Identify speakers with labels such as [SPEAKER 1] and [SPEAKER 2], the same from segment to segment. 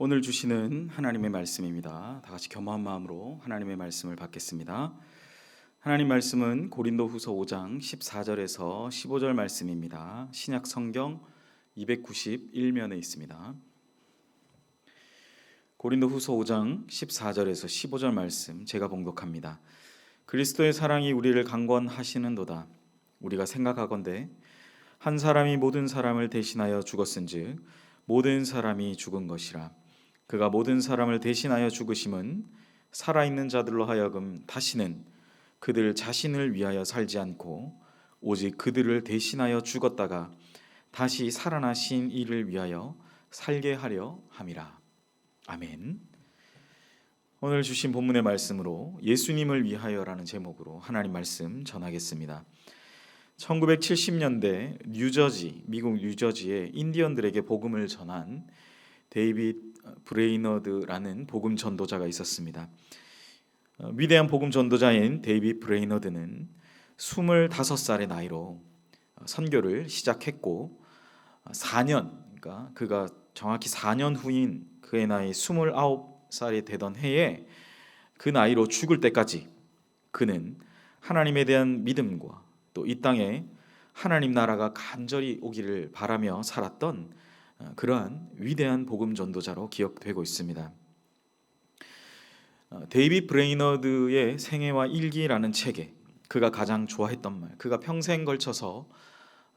[SPEAKER 1] 오늘 주시는 하나님의 말씀입니다. 다 같이 겸허한 마음으로 하나님의 말씀을 받겠습니다. 하나님 말씀은 고린도후서 5장 14절에서 15절 말씀입니다. 신약 성경 291면에 있습니다. 고린도후서 5장 14절에서 15절 말씀 제가 봉독합니다. 그리스도의 사랑이 우리를 강권하시는도다. 우리가 생각하건대 한 사람이 모든 사람을 대신하여 죽었은즉 모든 사람이 죽은 것이라. 그가 모든 사람을 대신하여 죽으심은 살아있는 자들로 하여금 다시는 그들 자신을 위하여 살지 않고 오직 그들을 대신하여 죽었다가 다시 살아나신 이를 위하여 살게 하려 함이라. 아멘. 오늘 주신 본문의 말씀으로 예수님을 위하여라는 제목으로 하나님 말씀 전하겠습니다. 1970년대 미국 뉴저지의 인디언들에게 복음을 전한 데이빗 브레이너드라는 복음 전도자가 있었습니다. 위대한 복음 전도자인 데이빗 브레이너드는 25살의 나이로 선교를 시작했고 4년, 그러니까 그가 정확히 4년 후인 그의 나이 29살이 되던 해에 그 나이로 죽을 때까지 그는 하나님에 대한 믿음과 또 이 땅에 하나님 나라가 간절히 오기를 바라며 살았던 그러한 위대한 복음 전도자로 기억되고 있습니다. 데이빗 브레이너드의 생애와 일기라는 책에 그가 가장 좋아했던 말, 그가 평생 걸쳐서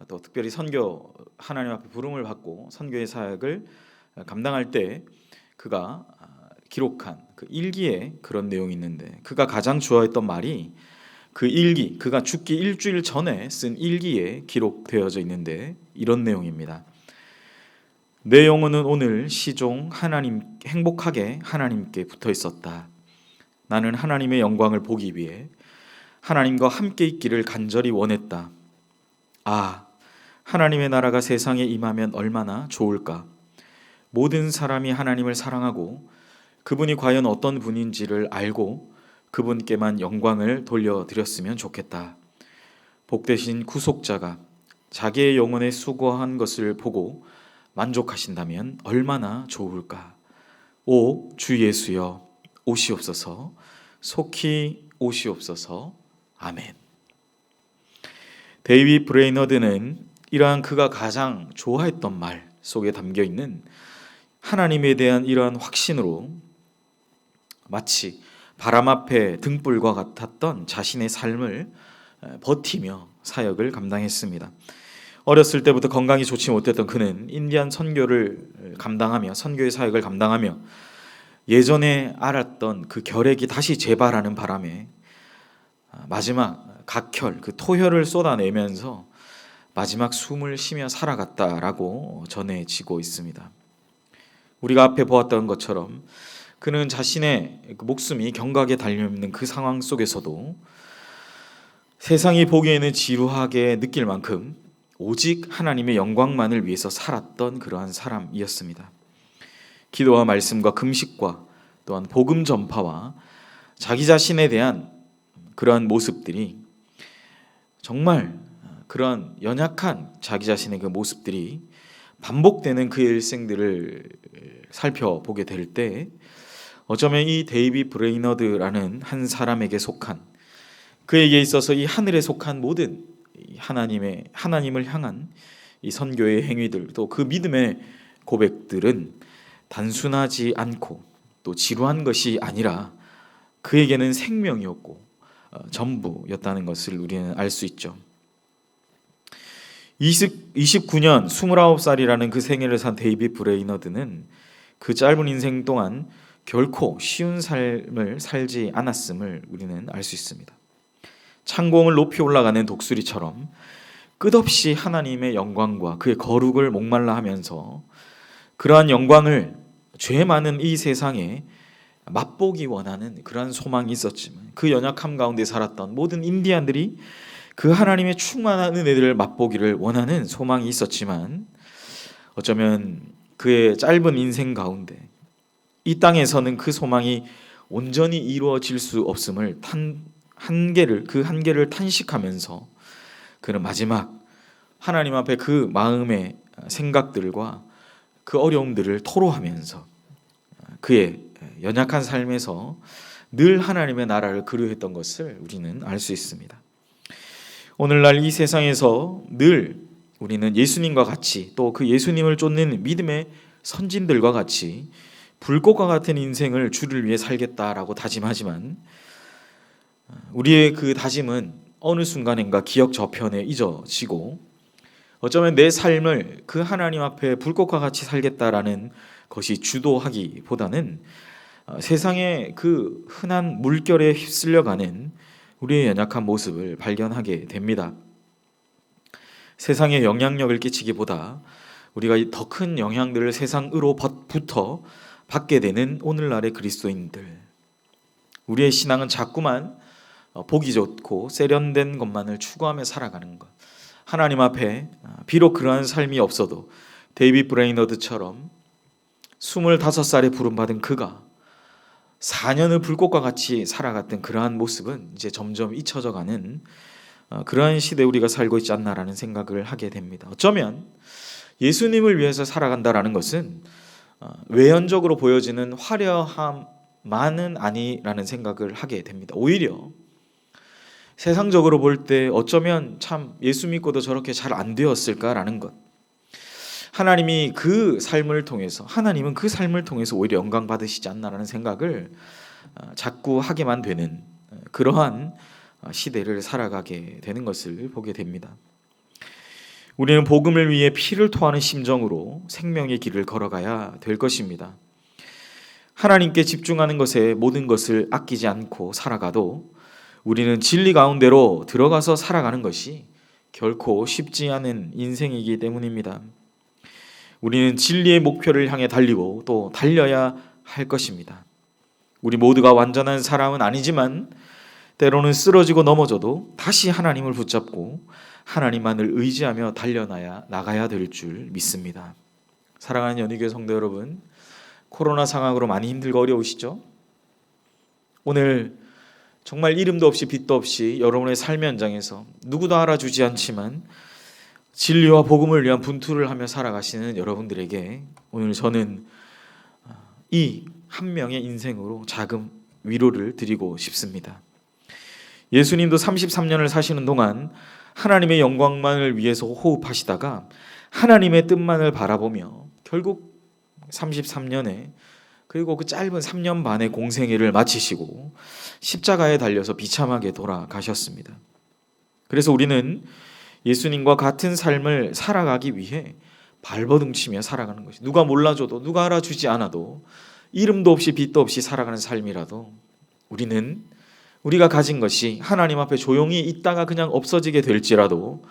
[SPEAKER 1] 또 특별히 선교 하나님 앞에 부름을 받고 선교의 사역을 감당할 때 그가 기록한 그 일기에 그런 내용이 있는데 그가 가장 좋아했던 말이 그 일기, 그가 죽기 일주일 전에 쓴 일기에 기록되어져 있는데 이런 내용입니다. 내 영혼은 오늘 시종 행복하게 하나님께 붙어 있었다. 나는 하나님의 영광을 보기 위해 하나님과 함께 있기를 간절히 원했다. 아, 하나님의 나라가 세상에 임하면 얼마나 좋을까. 모든 사람이 하나님을 사랑하고 그분이 과연 어떤 분인지를 알고 그분께만 영광을 돌려드렸으면 좋겠다. 복되신 구속자가 자기의 영혼에 수고한 것을 보고 만족하신다면 얼마나 좋을까. 오 주 예수여 오시옵소서. 속히 오시옵소서. 아멘. 데이빗 브레이너드는 이러한 그가 가장 좋아했던 말 속에 담겨있는 하나님에 대한 이러한 확신으로 마치 바람 앞에 등불과 같았던 자신의 삶을 버티며 사역을 감당했습니다. 어렸을 때부터 건강이 좋지 못했던 그는 인디안 선교를 감당하며 선교의 사역을 감당하며 예전에 알았던 그 결핵이 다시 재발하는 바람에 마지막 각혈, 그 토혈을 쏟아내면서 마지막 숨을 쉬며 살아갔다라고 전해지고 있습니다. 우리가 앞에 보았던 것처럼 그는 자신의 목숨이 경각에 달려있는 그 상황 속에서도 세상이 보기에는 지루하게 느낄 만큼 오직 하나님의 영광만을 위해서 살았던 그러한 사람이었습니다. 기도와 말씀과 금식과 또한 복음 전파와 자기 자신에 대한 그러한 모습들이 정말 그러한 연약한 자기 자신의 그 모습들이 반복되는 그의 일생들을 살펴보게 될 때 어쩌면 이 데이빗 브레이너드라는 한 사람에게 속한 그에게 있어서 이 하늘에 속한 모든 하나님을 향한 이 선교의 행위들 또 그 믿음의 고백들은 단순하지 않고 또 지루한 것이 아니라 그에게는 생명이었고 전부였다는 것을 우리는 알 수 있죠. 29년 29살이라는 그 생애를 산 데이빗 브레이너드는 그 짧은 인생 동안 결코 쉬운 삶을 살지 않았음을 우리는 알 수 있습니다. 창공을 높이 올라가는 독수리처럼 끝없이 하나님의 영광과 그의 거룩을 목말라 하면서 그러한 영광을 죄 많은 이 세상에 맛보기 원하는 그러한 소망이 있었지만 그 연약함 가운데 살았던 모든 인디안들이 그 하나님의 충만한 은혜들을 맛보기를 원하는 소망이 있었지만 어쩌면 그의 짧은 인생 가운데 이 땅에서는 그 소망이 온전히 이루어질 수 없음을 그 한계를 탄식하면서 그는 마지막 하나님 앞에 그 마음의 생각들과 그 어려움들을 토로하면서 그의 연약한 삶에서 늘 하나님의 나라를 그리워했던 것을 우리는 알 수 있습니다. 오늘날 이 세상에서 늘 우리는 예수님과 같이 또 그 예수님을 쫓는 믿음의 선진들과 같이 불꽃과 같은 인생을 주를 위해 살겠다라고 다짐하지만 우리의 그 다짐은 어느 순간인가 기억 저편에 잊어지고 어쩌면 내 삶을 그 하나님 앞에 불꽃과 같이 살겠다라는 것이 주도하기보다는 세상의 그 흔한 물결에 휩쓸려가는 우리의 연약한 모습을 발견하게 됩니다. 세상에 영향력을 끼치기보다 우리가 더 큰 영향들을 세상으로부터 받게 되는 오늘날의 그리스도인들, 우리의 신앙은 자꾸만 보기 좋고 세련된 것만을 추구하며 살아가는 것. 하나님 앞에 비록 그러한 삶이 없어도 데이빗 브레이너드처럼 25살에 부름받은 그가 4년을 불꽃과 같이 살아갔던 그러한 모습은 이제 점점 잊혀져가는 그러한 시대에 우리가 살고 있지 않나라는 생각을 하게 됩니다. 어쩌면 예수님을 위해서 살아간다라는 것은 외연적으로 보여지는 화려함만은 아니라는 생각을 하게 됩니다. 오히려 세상적으로 볼 때 어쩌면 참 예수 믿고도 저렇게 잘 안 되었을까라는 것, 하나님은 그 삶을 통해서 오히려 영광 받으시지 않나라는 생각을 자꾸 하게만 되는 그러한 시대를 살아가게 되는 것을 보게 됩니다. 우리는 복음을 위해 피를 토하는 심정으로 생명의 길을 걸어가야 될 것입니다. 하나님께 집중하는 것에 모든 것을 아끼지 않고 살아가도 우리는 진리 가운데로 들어가서 살아가는 것이 결코 쉽지 않은 인생이기 때문입니다. 우리는 진리의 목표를 향해 달리고 또 달려야 할 것입니다. 우리 모두가 완전한 사람은 아니지만 때로는 쓰러지고 넘어져도 다시 하나님을 붙잡고 하나님만을 의지하며 나가야 될 줄 믿습니다. 사랑하는 연희교회 성도 여러분, 코로나 상황으로 많이 힘들고 어려우시죠? 오늘 정말 이름도 없이 빛도 없이 여러분의 삶의 현장에서 누구도 알아주지 않지만 진리와 복음을 위한 분투를 하며 살아가시는 여러분들에게 오늘 저는 이 한 명의 인생으로 작은 위로를 드리고 싶습니다. 예수님도 33년을 사시는 동안 하나님의 영광만을 위해서 호흡하시다가 하나님의 뜻만을 바라보며 결국 33년에 그리고 그 짧은 3년 반의 공생애를 마치시고 십자가에 달려서 비참하게 돌아가셨습니다. 그래서 우리는 예수님과 같은 삶을 살아가기 위해 발버둥치며 살아가는 것이, 누가 몰라줘도 누가 알아주지 않아도 이름도 없이 빛도 없이 살아가는 삶이라도 우리는 우리가 가진 것이 하나님 앞에 조용히 있다가 그냥 없어지게 될지라도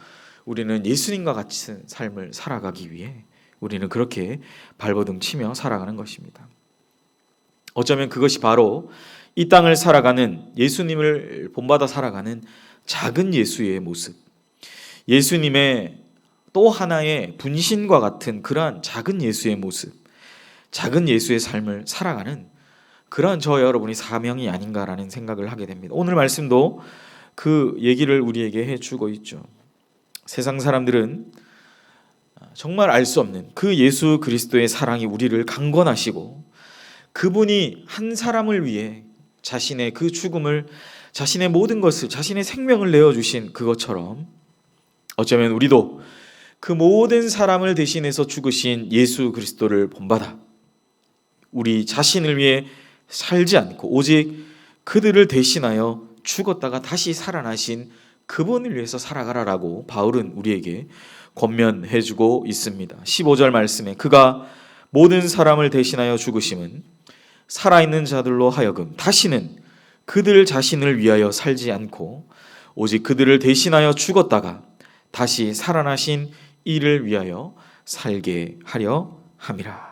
[SPEAKER 1] 우리는 예수님과 같은 삶을 살아가기 위해 우리는 그렇게 발버둥치며 살아가는 것입니다. 어쩌면 그것이 바로 이 땅을 살아가는, 예수님을 본받아 살아가는 작은 예수의 모습, 예수님의 또 하나의 분신과 같은 그러한 작은 예수의 모습, 작은 예수의 삶을 살아가는 그러한 저와 여러분이 사명이 아닌가라는 생각을 하게 됩니다. 오늘 말씀도 그 얘기를 우리에게 해주고 있죠. 세상 사람들은 정말 알 수 없는 그 예수 그리스도의 사랑이 우리를 강권하시고 그분이 한 사람을 위해 자신의 그 죽음을, 자신의 모든 것을, 자신의 생명을 내어주신 그것처럼 어쩌면 우리도 그 모든 사람을 대신해서 죽으신 예수 그리스도를 본받아 우리 자신을 위해 살지 않고 오직 그들을 대신하여 죽었다가 다시 살아나신 그분을 위해서 살아가라라고 바울은 우리에게 권면해주고 있습니다. 15절 말씀에 그가 모든 사람을 대신하여 죽으심은 살아있는 자들로 하여금 다시는 그들 자신을 위하여 살지 않고 오직 그들을 대신하여 죽었다가 다시 살아나신 이를 위하여 살게 하려 함이라.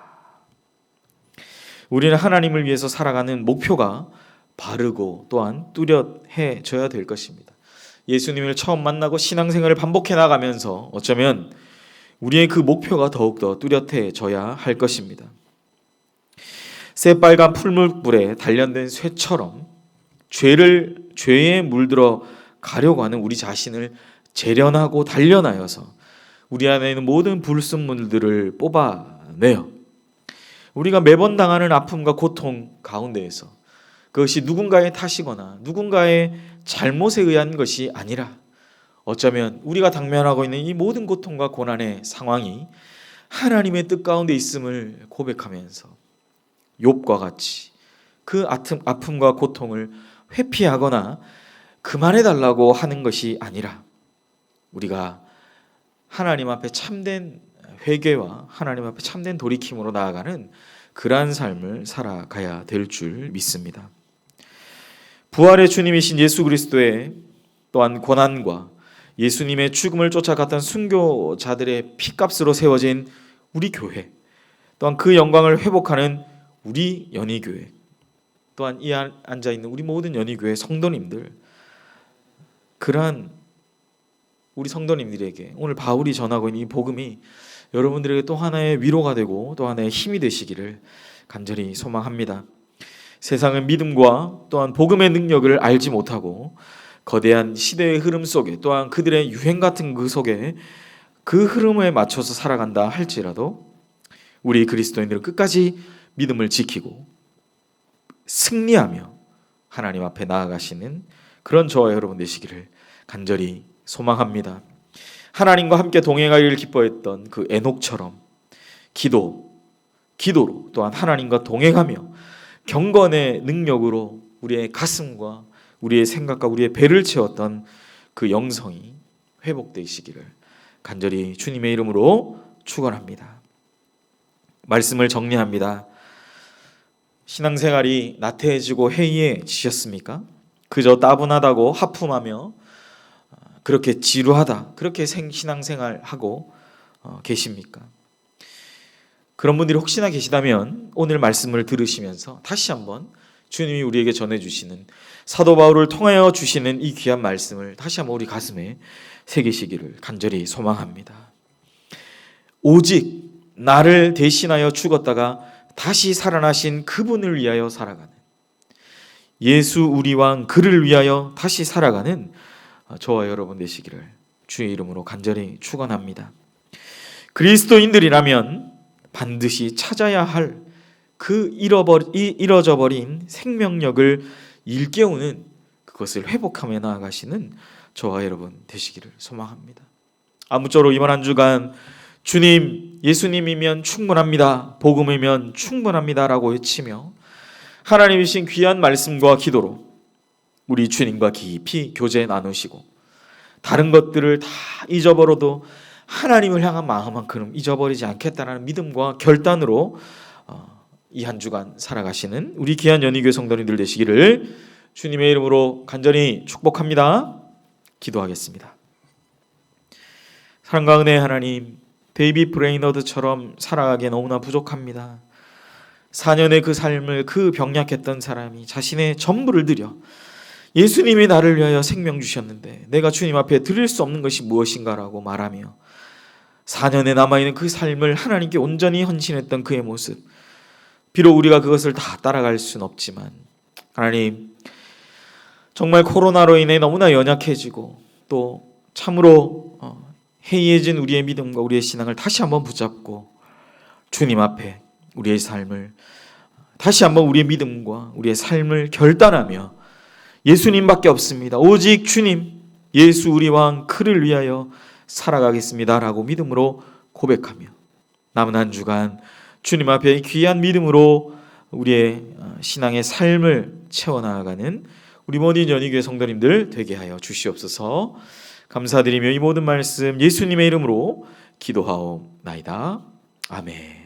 [SPEAKER 1] 우리는 하나님을 위해서 살아가는 목표가 바르고 또한 뚜렷해져야 될 것입니다. 예수님을 처음 만나고 신앙생활을 반복해 나가면서 어쩌면 우리의 그 목표가 더욱더 뚜렷해져야 할 것입니다. 새빨간 풀무불에 단련된 쇠처럼 죄에 물들어 가려고 하는 우리 자신을 재련하고 단련하여서 우리 안에 있는 모든 불순물들을 뽑아내어 우리가 매번 당하는 아픔과 고통 가운데에서 그것이 누군가의 탓이거나 누군가의 잘못에 의한 것이 아니라 어쩌면 우리가 당면하고 있는 이 모든 고통과 고난의 상황이 하나님의 뜻 가운데 있음을 고백하면서 욥과 같이 그 아픔과 고통을 회피하거나 그만해달라고 하는 것이 아니라 우리가 하나님 앞에 참된 회개와 하나님 앞에 참된 돌이킴으로 나아가는 그러한 삶을 살아가야 될 줄 믿습니다. 부활의 주님이신 예수 그리스도의 또한 고난과 예수님의 죽음을 쫓아갔던 순교자들의 피값으로 세워진 우리 교회, 또한 그 영광을 회복하는 우리 연희교회, 또한 이 앉아있는 우리 모든 연희교회 성도님들, 그러한 우리 성도님들에게 오늘 바울이 전하고 있는 이 복음이 여러분들에게 또 하나의 위로가 되고 또 하나의 힘이 되시기를 간절히 소망합니다. 세상은 믿음과 또한 복음의 능력을 알지 못하고 거대한 시대의 흐름 속에 또한 그들의 유행 같은 그 속에 그 흐름에 맞춰서 살아간다 할지라도 우리 그리스도인들은 끝까지 믿음을 지키고 승리하며 하나님 앞에 나아가시는 그런 저와 여러분 되시기를 간절히 소망합니다. 하나님과 함께 동행하기를 기뻐했던 그 에녹처럼 기도로 또한 하나님과 동행하며 경건의 능력으로 우리의 가슴과 우리의 생각과 우리의 배를 채웠던 그 영성이 회복되시기를 간절히 주님의 이름으로 축원합니다. 말씀을 정리합니다. 신앙생활이 나태해지고 해이해지셨습니까? 그저 따분하다고 하품하며 그렇게 지루하다 그렇게 신앙생활하고 계십니까? 그런 분들이 혹시나 계시다면 오늘 말씀을 들으시면서 다시 한번 주님이 우리에게 전해주시는 사도 바울을 통하여 주시는 이 귀한 말씀을 다시 한번 우리 가슴에 새기시기를 간절히 소망합니다. 오직 나를 대신하여 죽었다가 다시 살아나신 그분을 위하여 살아가는, 예수 우리 왕 그를 위하여 다시 살아가는 저와 여러분 되시기를 주의 이름으로 간절히 축원합니다. 그리스도인들이라면 반드시 찾아야 할 그 잃어져 버린 생명력을 일깨우는 그것을 회복하며 나아가시는 저와 여러분 되시기를 소망합니다. 아무쪼록 이번 한 주간 주님, 예수님이면 충분합니다, 복음이면 충분합니다 라고 외치며 하나님이신 귀한 말씀과 기도로 우리 주님과 깊이 교제 나누시고 다른 것들을 다 잊어버려도 하나님을 향한 마음만큼 잊어버리지 않겠다는 믿음과 결단으로 이 한 주간 살아가시는 우리 귀한 연희교회 성도님들 되시기를 주님의 이름으로 간절히 축복합니다. 기도하겠습니다. 사랑과 은혜의 하나님, 데이빗 브레이너드처럼 살아가기에 너무나 부족합니다. 4년의 그 삶을 그 병약했던 사람이 자신의 전부를 들여 예수님이 나를 위하여 생명 주셨는데 내가 주님 앞에 드릴 수 없는 것이 무엇인가라고 말하며 4년에 남아있는 그 삶을 하나님께 온전히 헌신했던 그의 모습, 비록 우리가 그것을 다 따라갈 수는 없지만 하나님, 정말 코로나로 인해 너무나 연약해지고 또 참으로 해이해진 우리의 믿음과 우리의 신앙을 다시 한번 붙잡고 주님 앞에 우리의 삶을 다시 한번 우리의 믿음과 우리의 삶을 결단하며 예수님밖에 없습니다, 오직 주님, 예수 우리 왕 그를 위하여 살아가겠습니다 라고 믿음으로 고백하며 남은 한 주간 주님 앞에 귀한 믿음으로 우리의 신앙의 삶을 채워나가는 우리 모든 연희교회 성도님들 되게 하여 주시옵소서. 감사드리며 이 모든 말씀 예수님의 이름으로 기도하옵나이다. 아멘.